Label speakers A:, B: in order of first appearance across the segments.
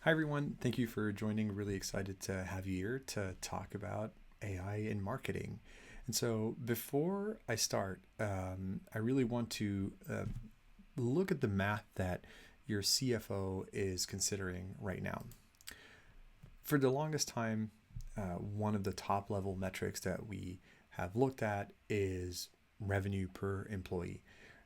A: Hi, everyone. Thank you for joining. Really excited to have you here to talk about AI in marketing. And so, before I start, I really want to look at the math that your CFO is considering right now. For the longest time, one of the top level metrics that we have looked at is revenue per employee.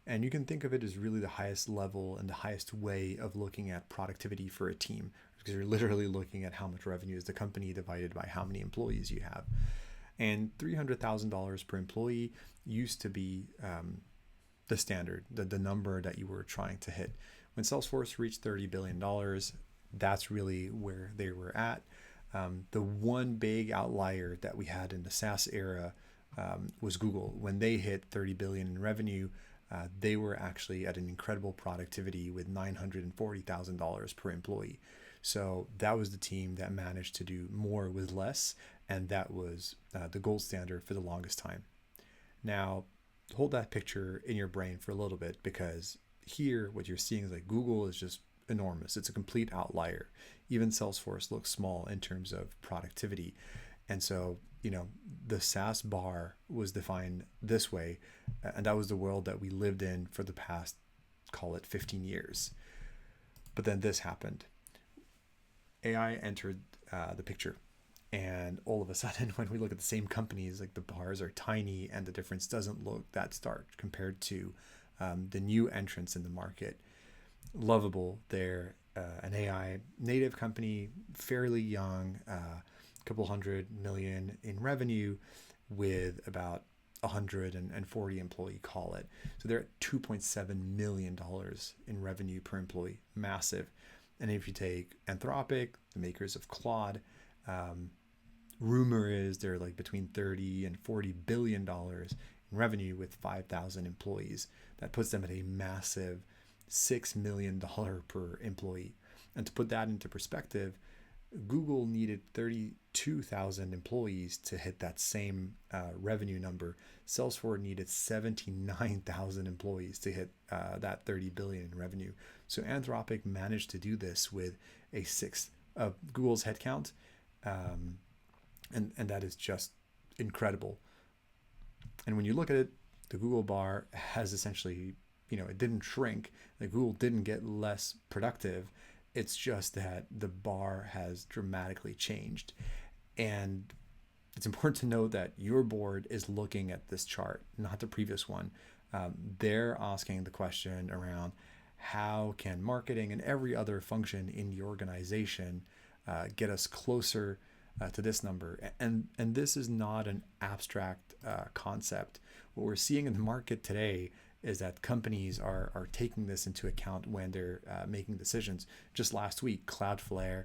A: And you can think of it as really the highest level and the highest way of looking at productivity for a team, because you're literally looking at how much revenue is the company divided by how many employees you have. And $300,000 per employee used to be the standard, the number that you were trying to hit. When Salesforce reached $30 billion, that's really where they were at. The one big outlier that we had in the SaaS era was Google. When they hit 30 billion in revenue, they were actually at an incredible productivity with $940,000 per employee. So that was the team that managed to do more with less, and that was the gold standard for the longest time. Now, hold that picture in your brain for a little bit, because here what you're seeing is like Google is just enormous. It's a complete outlier. Even Salesforce looks small in terms of productivity. And so, the SaaS bar was defined this way, and that was the world that we lived in for the past, call it 15 years. But then this happened. AI entered the picture. And all of a sudden, when we look at the same companies, like the bars are tiny and the difference doesn't look that stark compared to the new entrants in the market. Lovable, they're an AI native company, fairly young, a couple hundred million in revenue with about 140 employee, call it. So they're at $2.7 million in revenue per employee, massive. And if you take Anthropic, the makers of Claude, rumor is they're like between 30 and 40 billion dollars in revenue with 5,000 employees. That puts them at a massive $6 million per employee. And to put that into perspective, Google needed 32,000 employees to hit that same revenue number. Salesforce needed 79,000 employees to hit that 30 billion in revenue. So Anthropic managed to do this with a sixth of Google's headcount. And that is just incredible. And when you look at it, the Google bar has essentially, it didn't shrink. Like Google didn't get less productive. It's just that the bar has dramatically changed. And it's important to know that your board is looking at this chart, not the previous one. They're asking the question around how can marketing and every other function in the organization get us closer to this number. And this is not an abstract concept. What we're seeing in the market today is that companies are taking this into account when they're making decisions. Just last week, Cloudflare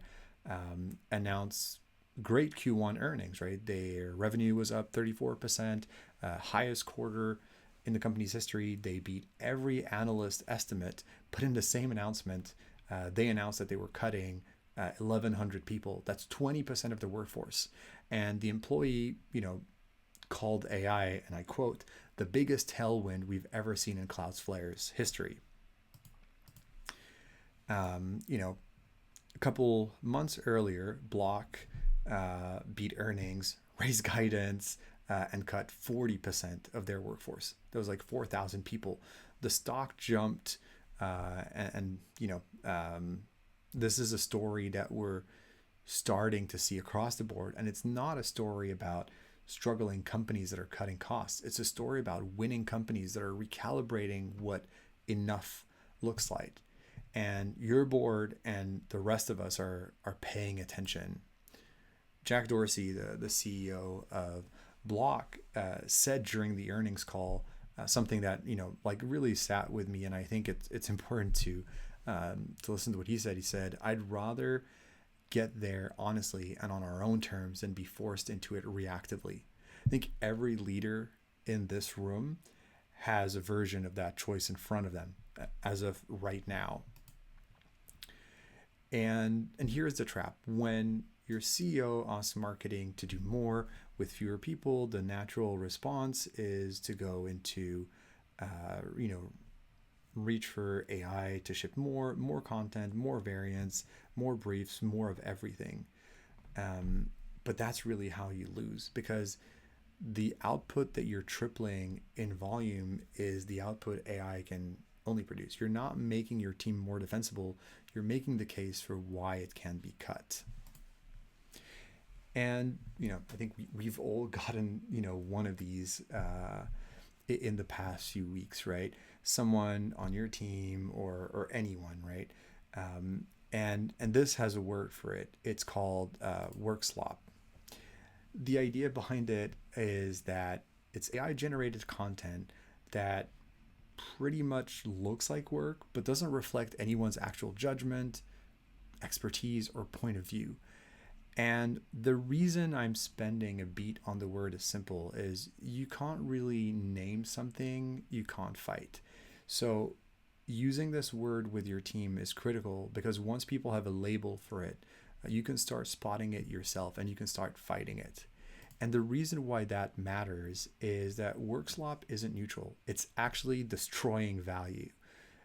A: announced great Q1 earnings, right? Their revenue was up 34%, highest quarter in the company's history. They beat every analyst estimate, but in the same announcement, they announced that they were cutting 1,100 people. That's 20% of the workforce. And the employee, called AI, and I quote, the biggest tailwind we've ever seen in Cloudflare's history. A couple months earlier, Block beat earnings, raised guidance, and cut 40% of their workforce. That was like 4,000 people. The stock jumped, this is a story that we're starting to see across the board. And it's not a story about struggling companies that are cutting costs. It's a story about winning companies that are recalibrating what enough looks like. And your board and the rest of us are paying attention. Jack Dorsey, the CEO of Block, said during the earnings call something that, really sat with me. And I think it's important to listen to what he said. He said, I'd rather get there honestly and on our own terms than be forced into it reactively. I think every leader in this room has a version of that choice in front of them as of right now. And here's the trap. When your CEO asks marketing to do more with fewer people, the natural response is to go into reach for AI to ship more content, more variants, more briefs, more of everything. But that's really how you lose, because the output that you're tripling in volume is the output AI can only produce. You're not making your team more defensible. You're making the case for why it can be cut. And, I think we've all gotten, one of these in the past few weeks, right? Someone on your team or anyone, right? And this has a word for it. It's called work slop. The idea behind it is that it's AI generated content that pretty much looks like work, but doesn't reflect anyone's actual judgment, expertise, or point of view. And the reason I'm spending a beat on the word is simple: is you can't really name something you can't fight. So using this word with your team is critical, because once people have a label for it, you can start spotting it yourself and you can start fighting it. And the reason why that matters is that work slop isn't neutral. It's actually destroying value.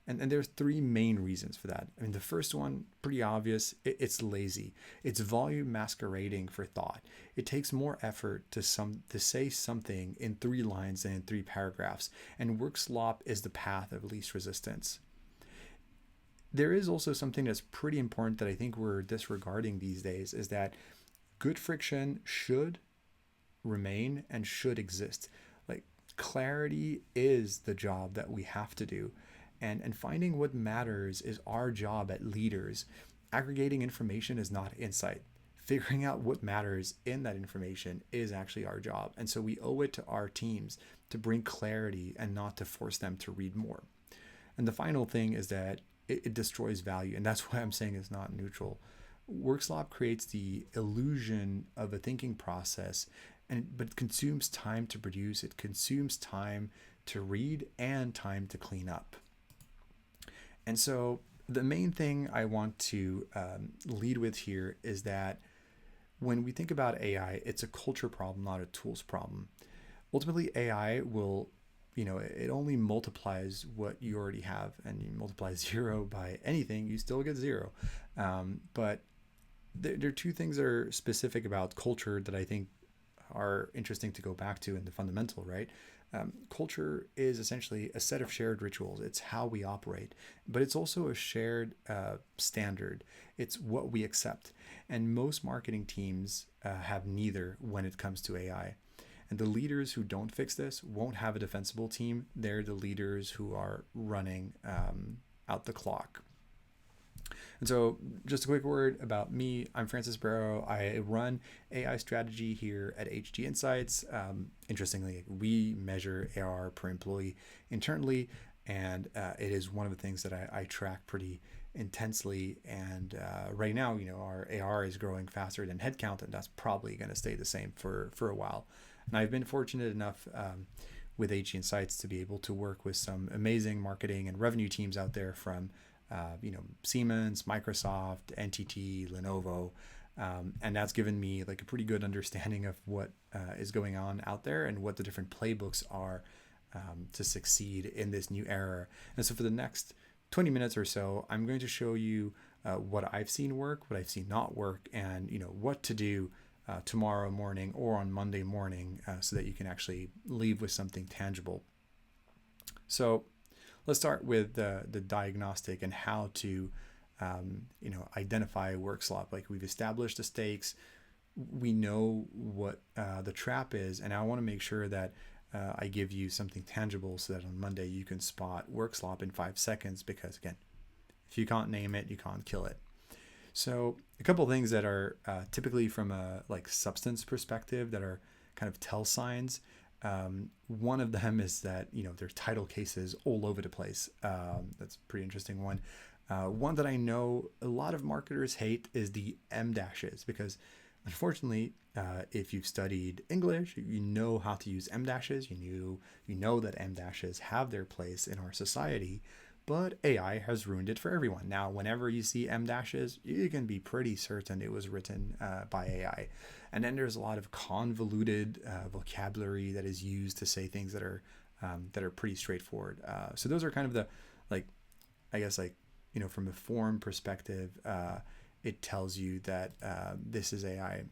A: And there's three main reasons for that. I mean, the first one, pretty obvious, it's lazy. It's volume masquerading for thought. It takes more effort to say something in 3 lines than in 3 paragraphs. And work slop is the path of least resistance. There is also something that's pretty important that I think we're disregarding these days, is that good friction should remain and should exist. Like, clarity is the job that we have to do. And finding what matters is our job at leaders. Aggregating information is not insight. Figuring out what matters in that information is actually our job. And so we owe it to our teams to bring clarity and not to force them to read more. And the final thing is that it destroys value. And that's why I'm saying it's not neutral. Work slop creates the illusion of a thinking process, but it consumes time to produce. It consumes time to read and time to clean up. And so the main thing I want to lead with here is that when we think about AI, it's a culture problem, not a tools problem. Ultimately, AI will, it only multiplies what you already have, and you multiply 0 by anything, you still get 0. But there are 2 things that are specific about culture that I think are interesting to go back to in the fundamental, right? Culture is essentially a set of shared rituals. It's how we operate, but it's also a shared standard. It's what we accept. And most marketing teams have neither when it comes to AI. And the leaders who don't fix this won't have a defensible team. They're the leaders who are running out the clock. And so just a quick word about me. I'm Francis Brero. I run AI strategy here at HG Insights. Interestingly, we measure ARR per employee internally, and it is one of the things that I track pretty intensely. And right now, our ARR is growing faster than headcount, and that's probably going to stay the same for a while. And I've been fortunate enough with HG Insights to be able to work with some amazing marketing and revenue teams out there from Siemens, Microsoft, NTT, Lenovo, and that's given me like a pretty good understanding of what is going on out there and what the different playbooks are to succeed in this new era. And so for the next 20 minutes or so, I'm going to show you what I've seen work, what I've seen not work, and what to do tomorrow morning or on Monday morning so that you can actually leave with something tangible. So let's start with the diagnostic and how to, identify work slop. Like, we've established the stakes. We know what the trap is. And I want to make sure that I give you something tangible so that on Monday you can spot work slop in 5 seconds, because again, if you can't name it, you can't kill it. So a couple of things that are typically from a substance perspective that are kind of tell signs. One of them is that, there's title cases all over the place. That's a pretty interesting one. One that I know a lot of marketers hate is the M dashes, because unfortunately, if you've studied English, you know how to use M dashes. You know that M dashes have their place in our society, but AI has ruined it for everyone. Now, whenever you see M dashes, you can be pretty certain it was written by AI. And then there's a lot of convoluted vocabulary that is used to say things that are pretty straightforward. So those are kind of the like, I guess like, from a form perspective, it tells you that this is AI.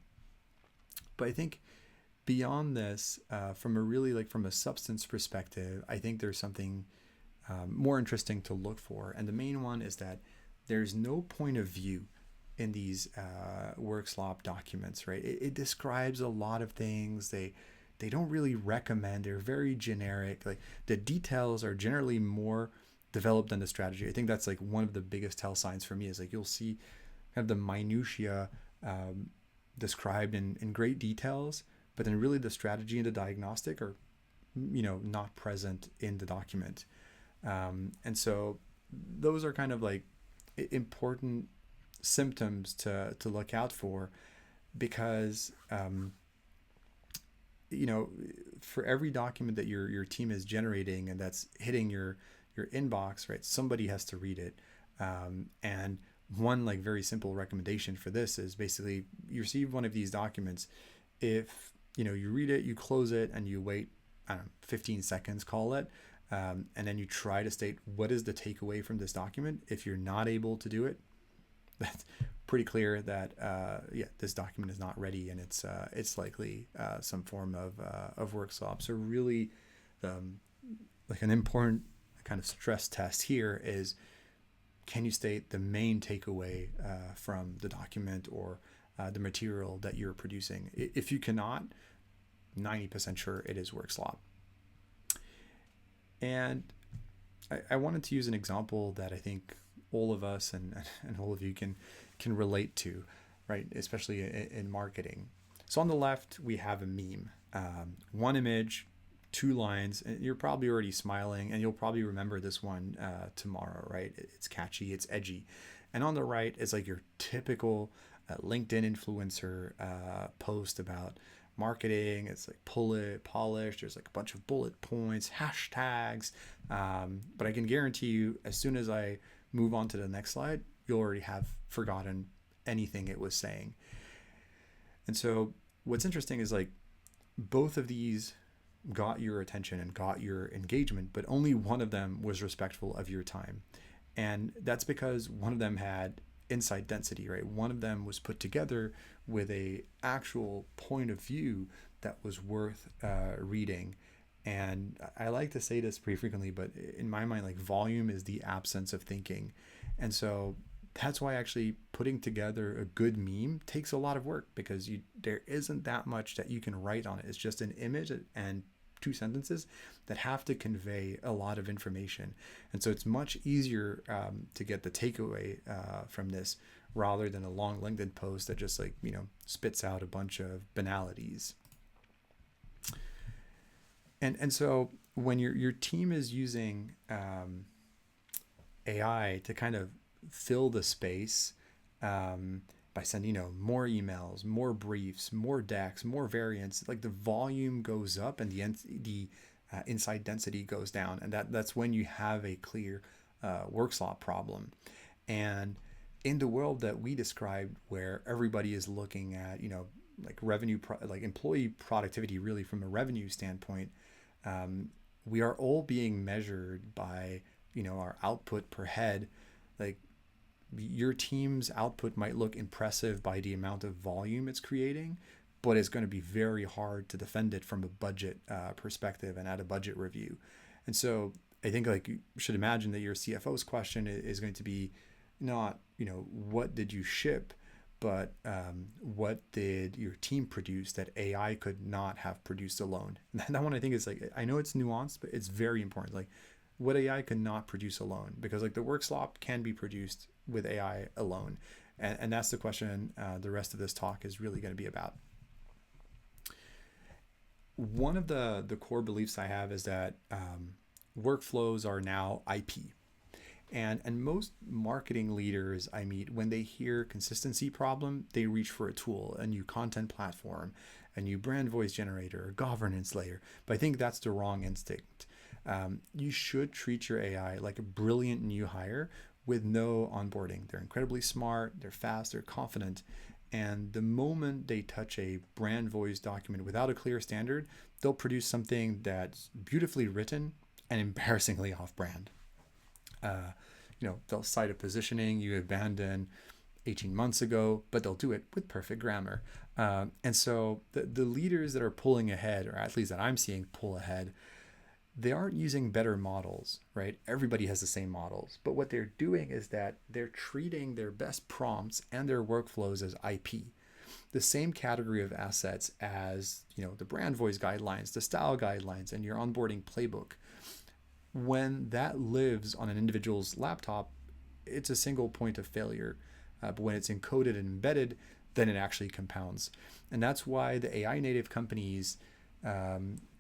A: But I think beyond this, from a substance perspective, I think there's something more interesting to look for. And the main one is that there's no point of view in these work slop documents, right? It describes a lot of things. They don't really recommend. They're very generic. Like the details are generally more developed than the strategy. I think that's like one of the biggest tell signs for me is like you'll see kind of the minutia described in great details, but then really the strategy and the diagnostic are not present in the document. And so those are kind of like important symptoms to look out for, because for every document that your team is generating and that's hitting your inbox, right, somebody has to read it. And one like very simple recommendation for this is basically you receive one of these documents. If you read it, you close it, and you wait, I don't know, 15 seconds, call it, and then you try to state what is the takeaway from this document. If you're not able to do it, that's pretty clear that this document is not ready, and it's likely some form of work slop. So really, like an important kind of stress test here is, can you state the main takeaway from the document or the material that you're producing? If you cannot, 90% sure it is work slop. And I wanted to use an example that I think all of us and all of you can relate to, right? Especially in marketing. So on the left, we have a meme, one image, 2 lines, and you're probably already smiling, and you'll probably remember this one tomorrow, right? It's catchy, it's edgy. And on the right is like your typical LinkedIn influencer post about marketing. It's like polished. There's like a bunch of bullet points, hashtags. But I can guarantee you, as soon as I move on to the next slide, you'll already have forgotten anything it was saying. And so what's interesting is like both of these got your attention and got your engagement, but only one of them was respectful of your time. And that's because one of them had insight density, right? One of them was put together with a actual point of view that was worth reading. And I like to say this pretty frequently, but in my mind, like volume is the absence of thinking. And so that's why actually putting together a good meme takes a lot of work, because there isn't that much that you can write on it. It's just an image and 2 sentences that have to convey a lot of information. And so it's much easier to get the takeaway from this rather than a long LinkedIn post that just like, spits out a bunch of banalities. And so when your team is using AI to kind of fill the space by sending more emails, more briefs, more decks, more variants, like the volume goes up and the insight density goes down, and that's when you have a clear work slot problem. And in the world that we described, where everybody is looking at like revenue, like employee productivity, really from a revenue standpoint, we are all being measured by our output per head. Like your team's output might look impressive by the amount of volume it's creating, but it's going to be very hard to defend it from a budget perspective and at a budget review. And so I think like you should imagine that your CFO's question is going to be not, what did you ship, but what did your team produce that AI could not have produced alone? And that one I think is like, I know it's nuanced, but it's very important. Like what AI could not produce alone, because like the work slop can be produced with AI alone. And that's the question the rest of this talk is really going to be about. One of the core beliefs I have is that workflows are now IP. And most marketing leaders I meet, when they hear consistency problem, they reach for a tool, a new content platform, a new brand voice generator, a governance layer. But I think that's the wrong instinct. You should treat your AI like a brilliant new hire with no onboarding. They're incredibly smart, they're fast, they're confident. And the moment they touch a brand voice document without a clear standard, they'll produce something that's beautifully written and embarrassingly off-brand. They'll cite a positioning you abandoned 18 months ago, but they'll do it with perfect grammar. And so the leaders that are pulling ahead, or at least that I'm seeing pull ahead, they aren't using better models, right? Everybody has the same models, but what they're doing is that they're treating their best prompts and their workflows as IP, the same category of assets as, the brand voice guidelines, the style guidelines, and your onboarding playbook. When that lives on an individual's laptop, it's a single point of failure. But when it's encoded and embedded, then it actually compounds. And that's why the AI native companies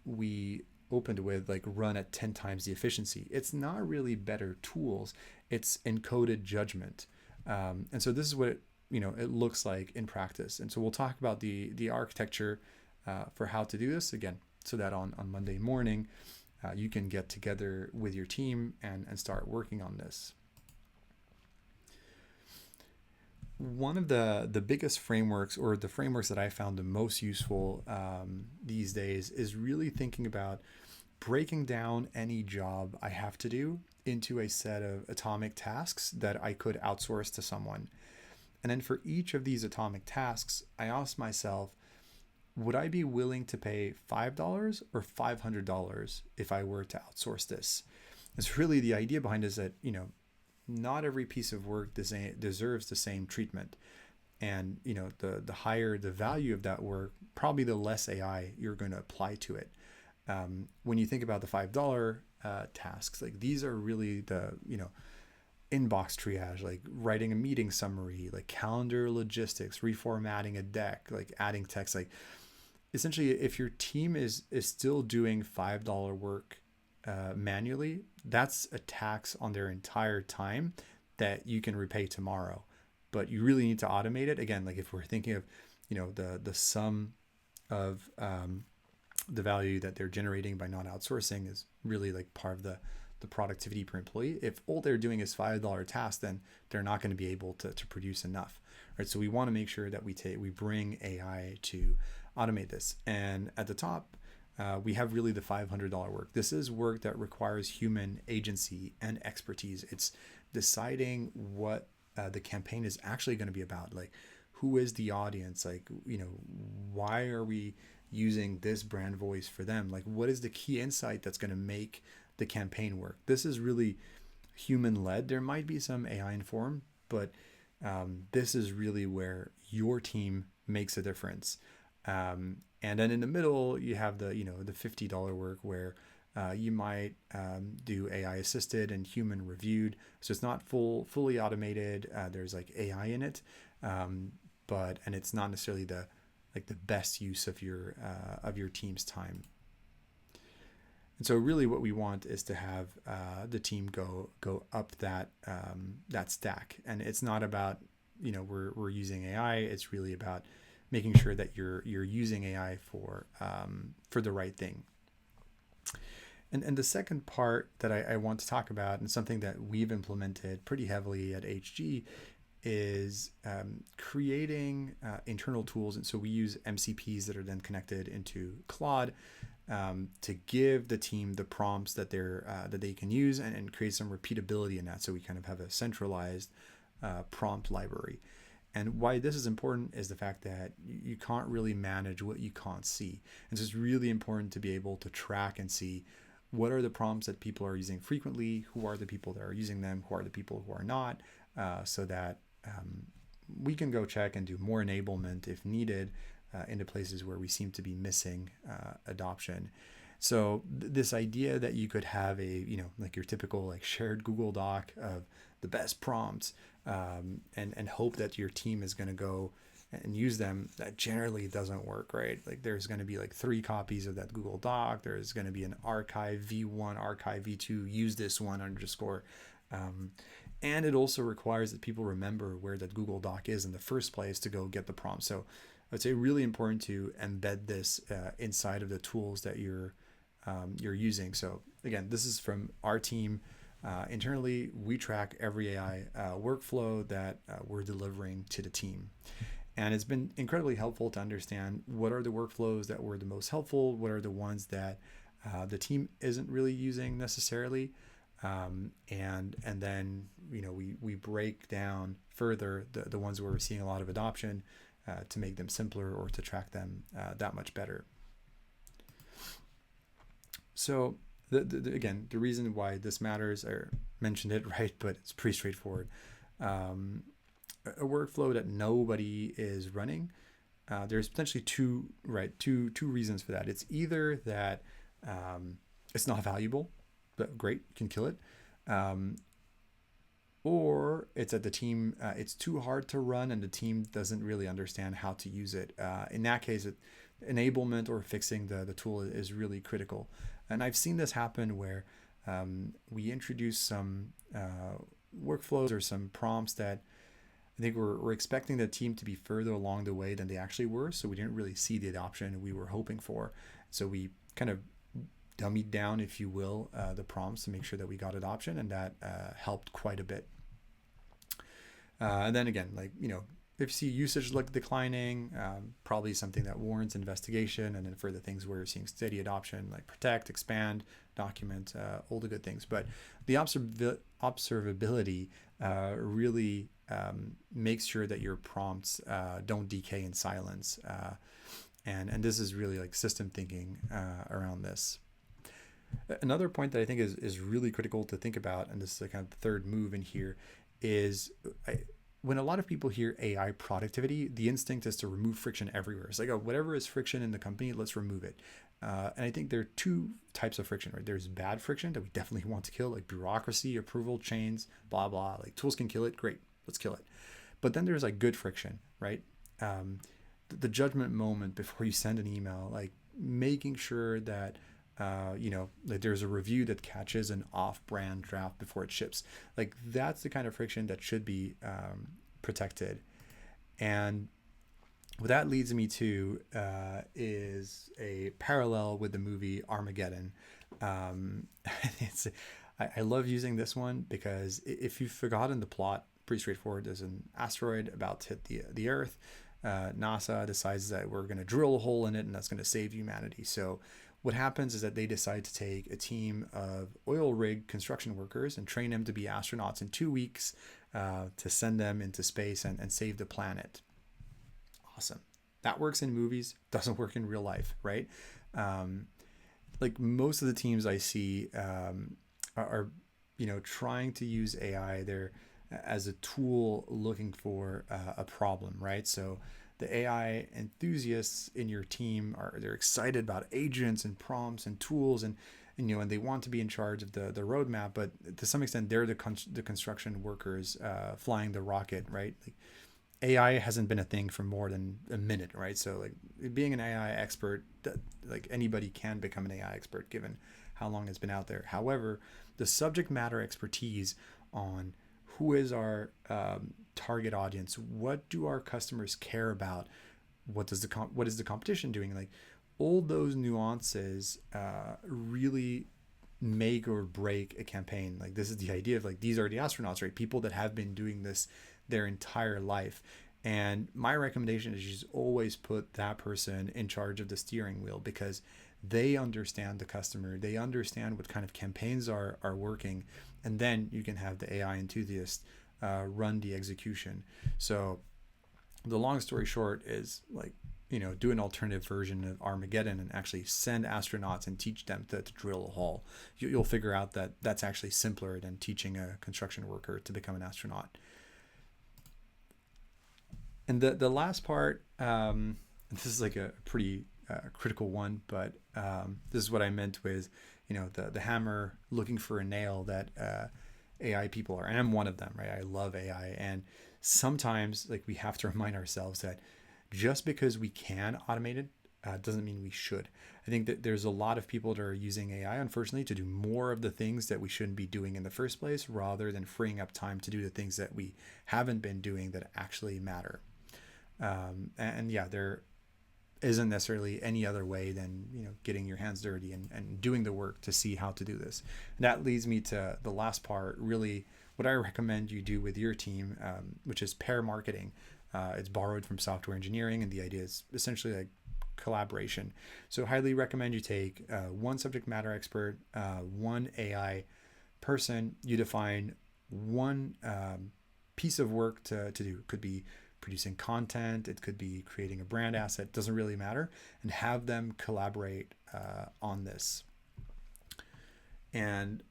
A: we opened with run at 10 times the efficiency. It's not really better tools, it's encoded judgment. And so this is what it looks like in practice. And so we'll talk about the architecture for how to do this again, so that on Monday morning, you can get together with your team and start working on this. One of the biggest frameworks, or the frameworks that I found the most useful these days, is really thinking about breaking down any job I have to do into a set of atomic tasks that I could outsource to someone. And then for each of these atomic tasks, I asked myself, would I be willing to pay $5 or $500 if I were to outsource this? It's really the idea behind it is that, not every piece of work deserves the same treatment. And, the higher the value of that work, probably the less AI you're going to apply to it. When you think about the $5 tasks, these are really the, inbox triage, writing a meeting summary, calendar logistics, reformatting a deck, adding text, essentially if your team is still doing $5 work manually, that's a tax on their entire time that you can repay tomorrow. But you really need to automate it. Again, if we're thinking of, the sum of the value that they're generating by not outsourcing is really part of the productivity per employee. If all they're doing is $5 tasks, then they're not going to be able to produce enough, right? So we want to make sure that we bring AI to automate this. And at the top, we have really the $500 work. This is work that requires human agency and expertise. It's deciding what the campaign is actually going to be about. Who is the audience? Why are we using this brand voice for them? What is the key insight that's going to make the campaign work? This is really human led. There might be some AI informed, but this is really where your team makes a difference. And then in the middle, you have the $50 work where you might do AI assisted and human reviewed. So it's not fully automated. There's AI in it, and it's not necessarily the best use of your team's time. And so really what we want is to have the team go up that stack. And it's not about, we're using AI. It's really about making sure that you're using AI for the right thing. And the second part that I want to talk about, and something that we've implemented pretty heavily at HG, is creating internal tools. And so we use MCPs that are then connected into Claude to give the team the prompts that they can use and create some repeatability in that. So we kind of have a centralized prompt library. And why this is important is the fact that you can't really manage what you can't see. And so it's really important to be able to track and see what are the prompts that people are using frequently, who are the people that are using them, who are the people who are not, so that we can go check and do more enablement if needed into places where we seem to be missing adoption. So this idea that you could have your typical shared Google Doc of the best prompts and hope that your team is going to go and use them, that generally doesn't work, right? There's going to be 3 copies of that Google Doc. There's going to be an archive v1, archive v2, use this one _. And it also requires that people remember where that Google Doc is in the first place to go get the prompt. So I would say really important to embed this inside of the tools that you're using. So again, this is from our team. Internally, we track every AI workflow that we're delivering to the team. And it's been incredibly helpful to understand what are the workflows that were the most helpful, what are the ones that the team isn't really using necessarily. And then we break down further the ones where we're seeing a lot of adoption to make them simpler or to track them that much better. So again, the reason why this matters, I mentioned it, right, but it's pretty straightforward. A workflow that nobody is running, there's potentially two reasons for that. It's either that it's not valuable, but great, can kill it, or it's that the team, it's too hard to run and the team doesn't really understand how to use it. In that case, enablement or fixing the tool is really critical. And I've seen this happen where we introduce some workflows or some prompts that I think we're expecting the team to be further along the way than they actually were. So we didn't really see the adoption we were hoping for. So we kind of dummied down, if you will, the prompts to make sure that we got adoption, and that helped quite a bit. And then again, if you see usage declining, probably something that warrants investigation. And then for the things where you're seeing steady adoption, like protect, expand, document, all the good things. But the observability really makes sure that your prompts don't decay in silence. And this is really like system thinking around this. Another point that I think is really critical to think about, and this is the kind of the third move in here, is when a lot of people hear AI productivity, the instinct is to remove friction everywhere. It's like, oh, whatever is friction in the company, let's remove it. And I think there are two types of friction, right? There's bad friction that we definitely want to kill, like bureaucracy, approval chains, blah, blah. Like tools can kill it. Great, let's kill it. But then there's like good friction, right? The judgment moment before you send an email, like making sure that that there's a review that catches an off-brand draft before it ships. Like that's the kind of friction that should be protected. And what that leads me to is a parallel with the movie Armageddon. I love using this one because if you've forgotten the plot, pretty straightforward. There's an asteroid about to hit the Earth. NASA decides that we're going to drill a hole in it and that's going to save humanity. So what happens is that they decide to take a team of oil rig construction workers and train them to be astronauts in 2 weeks to send them into space and save the planet. Awesome. That works in movies, doesn't work in real life, right? Like most of the teams I see are trying to use AI there as a tool looking for a problem, right? So the AI enthusiasts in your team they're excited about agents and prompts and tools and they want to be in charge of the roadmap, but to some extent they're the construction workers flying the rocket, right? Like AI hasn't been a thing for more than a minute, right? So like being an AI expert, like anybody can become an AI expert given how long it's been out there. However, the subject matter expertise on who is our target audience, what do our customers care about, what is the competition doing, like all those nuances really make or break a campaign. Like this is the idea of like these are the astronauts, right? People that have been doing this their entire life. And my recommendation is just always put that person in charge of the steering wheel because they understand the customer, they understand what kind of campaigns are working, and then you can have the AI enthusiast run the execution. So the long story short is like, do an alternative version of Armageddon and actually send astronauts and teach them to drill a hole. You'll figure out that that's actually simpler than teaching a construction worker to become an astronaut. And the last part, this is like a pretty critical one, but this is what I meant with, the hammer looking for a nail that AI people are, and I'm one of them, right? I love AI, and sometimes like we have to remind ourselves that just because we can automate it doesn't mean we should. I think that there's a lot of people that are using AI, unfortunately, to do more of the things that we shouldn't be doing in the first place, rather than freeing up time to do the things that we haven't been doing that actually matter. And yeah, there isn't necessarily any other way than getting your hands dirty and doing the work to see how to do this. And that leads me to the last part, really what I recommend you do with your team, which is pair marketing. It's borrowed from software engineering, and the idea is essentially like collaboration. So highly recommend you take one subject matter expert, one AI person, you define one piece of work to do. It could be producing content, it could be creating a brand asset, doesn't really matter, and have them collaborate on this. And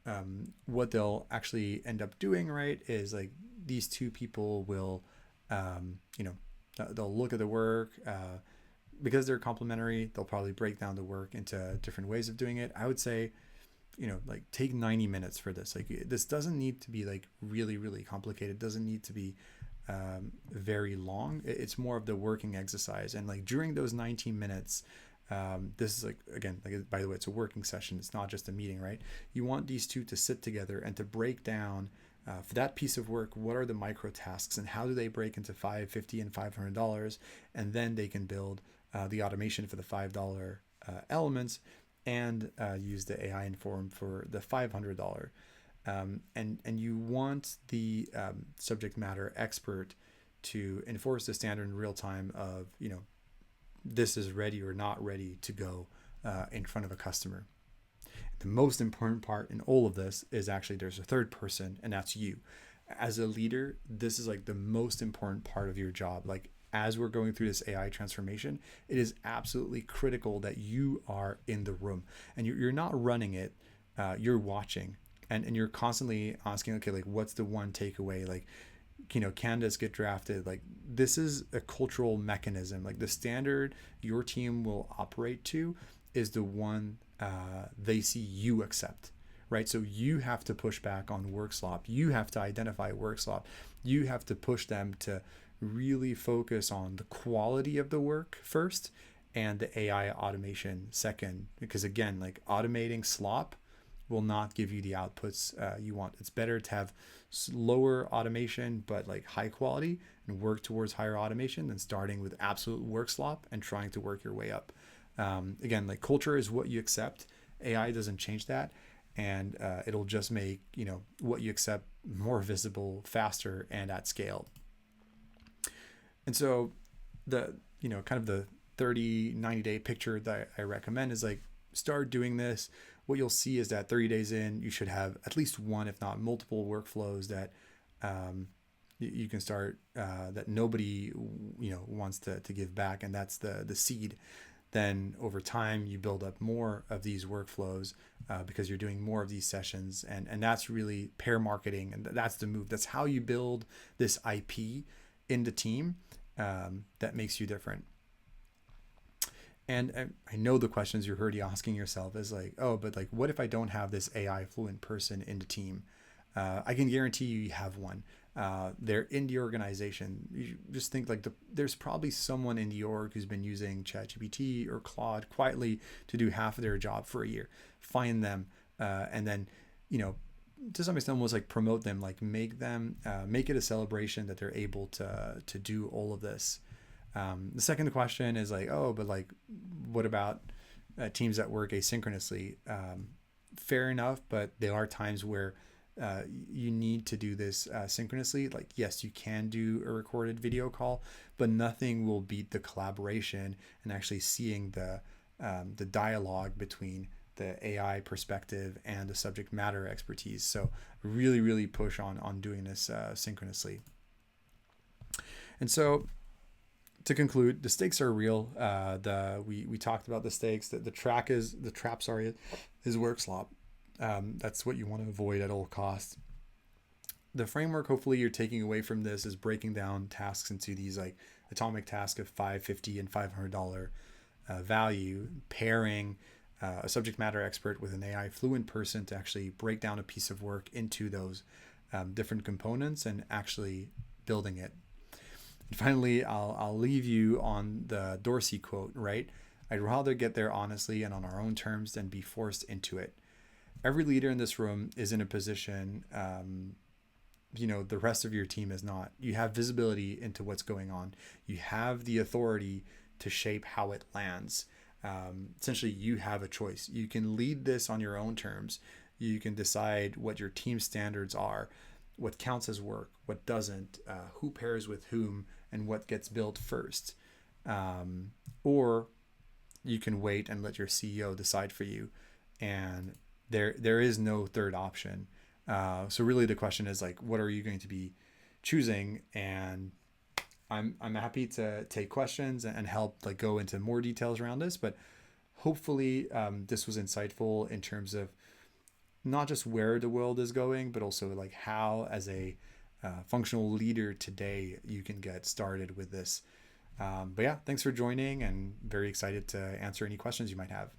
A: what they'll actually end up doing, right, is like these two people will, they'll look at the work. Because they're complementary, they'll probably break down the work into different ways of doing it. I would say, like take 90 minutes for this. Like this doesn't need to be like really, really complicated. It doesn't need to be very long. It's more of the working exercise. And like during those 19 minutes, this is like, again, like, by the way, it's a working session. It's not just a meeting, right? You want these two to sit together and to break down for that piece of work, what are the micro tasks and how do they break into $5, $50, and $500? And then they can build the automation for the $5 elements and use the AI Inform for the $500. And you want the subject matter expert to enforce the standard in real time of, this is ready or not ready to go in front of a customer. The most important part in all of this is actually there's a third person, and that's you. As a leader, this is like the most important part of your job. Like as we're going through this AI transformation, it is absolutely critical that you are in the room and you're not running it, you're watching and you're constantly asking, okay, like what's the one takeaway? Like, candidates get drafted. Like this is a cultural mechanism. Like the standard your team will operate to is the one they see you accept, right? So you have to push back on work slop. You have to identify work slop. You have to push them to really focus on the quality of the work first and the AI automation second. Because again, like automating slop will not give you the outputs you want. It's better to have lower automation, but like high quality and work towards higher automation than starting with absolute work slop and trying to work your way up. Again, like culture is what you accept. AI doesn't change that. And it'll just make, what you accept more visible, faster, and at scale. And so the, kind of the 30, 90-day picture that I recommend is like, start doing this. What you'll see is that 30 days in, you should have at least one, if not multiple workflows that you can start that nobody, wants to give back. And that's the seed. Then over time, you build up more of these workflows because you're doing more of these sessions. And that's really pair marketing. And that's the move. That's how you build this IP in the team that makes you different. And I know the questions you're already asking yourself is like, oh, but like, what if I don't have this AI fluent person in the team? I can guarantee you have one. They're in the organization. You just think like there's probably someone in the org who's been using ChatGPT or Claude quietly to do half of their job for a year. Find them and then, to some extent almost like promote them, like make it a celebration that they're able to do all of this. The second question is like, oh, but like, what about teams that work asynchronously? Fair enough, but there are times where you need to do this synchronously. Like, yes, you can do a recorded video call, but nothing will beat the collaboration and actually seeing the dialogue between the AI perspective and the subject matter expertise. So really, really push on doing this synchronously. And so to conclude, the stakes are real. We talked about the stakes. The trap is work slop. That's what you want to avoid at all costs. The framework hopefully you're taking away from this is breaking down tasks into these like atomic tasks of $5, $50, and $500 value, pairing a subject matter expert with an AI fluent person to actually break down a piece of work into those different components and actually building it. And finally, I'll leave you on the Dorsey quote, right? I'd rather get there honestly and on our own terms than be forced into it. Every leader in this room is in a position, the rest of your team is not. You have visibility into what's going on. You have the authority to shape how it lands. Essentially, you have a choice. You can lead this on your own terms. You can decide what your team standards are, what counts as work, what doesn't, who pairs with whom, and what gets built first. Or you can wait and let your CEO decide for you. And there is no third option. So really the question is like, what are you going to be choosing? And I'm happy to take questions and help like go into more details around this, but hopefully this was insightful in terms of not just where the world is going, but also like how, as a functional leader today, you can get started with this. But yeah, thanks for joining, and very excited to answer any questions you might have.